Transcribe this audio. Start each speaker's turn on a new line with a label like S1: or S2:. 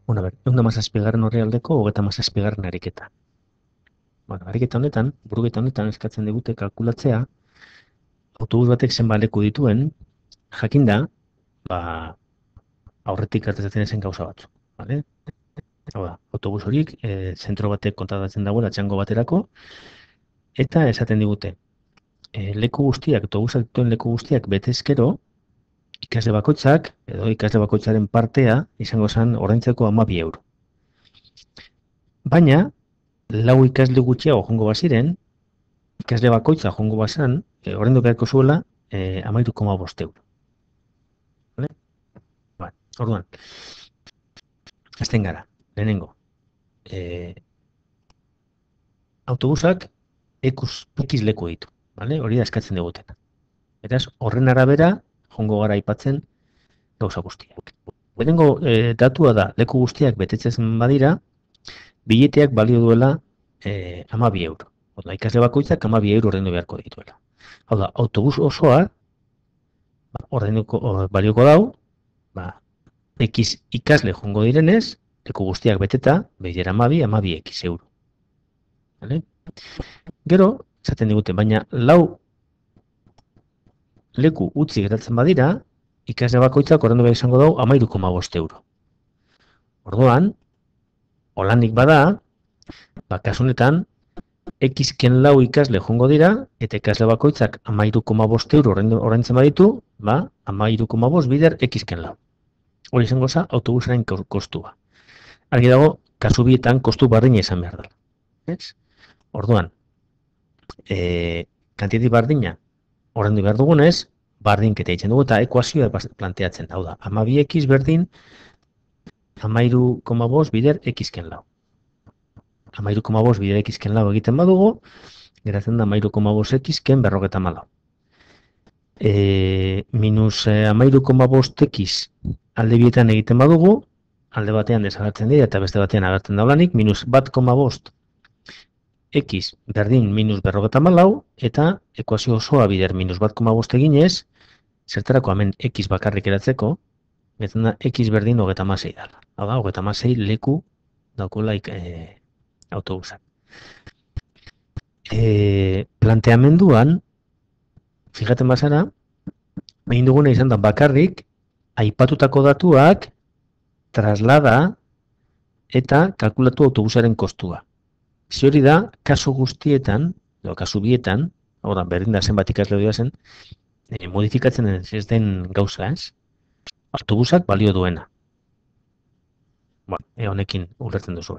S1: Bueno, a ber, 117. Orrialdeko 37. ariketa. Bueno, ariketa honetan, buruketa honetan eskatzen digute kalkulatzea, autobus batek zenbat leku dituen, jakinda, ba, aurretik gertatzen zen gauza batzu. Vale? Hau da, autobus horiek zentro batek kontratatzen dagoela txango baterako, eta esaten digute, leku guztiak, autobusak dituen leku guztiak betezkero, ikasle bakoitzak, edo ikasle bakoitzaren partea, izango zen ordaintzeko 12 euro. Baina, lau ikasle gutxiago joango baziren, ikasle bakoitza joango bazan, ordaindu beharko zuela 13,5 euro. Vale? Vale. Orduan, hasten gara, lehenengo. Autobusak X leku ditu, vale? Hori da eskatzen diguten. Beraz, horren arabera, joango gara aipatzen gauza guztiak. Lehenengo datua da, leku guztiak betetzen badira, bileteak balio duela 12 euro. Oda, ikasle bakoitzak 12 euro ordaindu beharko dituela. Hau da, autobus osoa balioko dau, X ikasle joango direnez, leku guztiak beteta, behidera 12 X euro. Vale? Gero, esaten digute, baina lau leku utzi geratzen badira, ikasle bakoitzak ordaindu behar izango dau 13,5 euro. Orduan, holanik bada, kasu honetan, X-ken lau ikasle joango dira, eta ikasle bakoitzak 13,5 euro ordaintzen baditu, 13,5 bider X-ken lau. Hori izango za, autobusaren kostua. Argi dago, kasu bietan kostu bardina izan behar dela. Orduan, kantieti bardina ordaindu behar dugunez, bardinketa egiten dugu eta ekuazioa planteatzen. Hau da, 12X berdin 13,5 bider X-ken lau. 13,5 bider X-ken lau egiten badugu, geratzen da 13,5 X-ken 54. Minus 13,5 X alde bietan egiten badugu, alde batean desagertzen dira eta beste batean agertzen daulanik, minus 1,5 X berdin minus 54, eta ekuazio osoa bider minus 1,5 eginez, zertarako hemen X bakarrik eratzeko, geratzen da X berdin 36 dela. Hau da, 36 leku daukola autobusak. Planteamenduan, fijaten bazara, egin duguna izan da bakarrik, aipatutako datuak, traslada eta kalkulatu autobusaren kostua. Hori da, kasu guztietan, edo kasu bietan, hau da, berdin da zenbat ikasle dira zen, modifikatzen ez den gauza, ez? Autobusak balio duena. Honekin ulertzen duzu.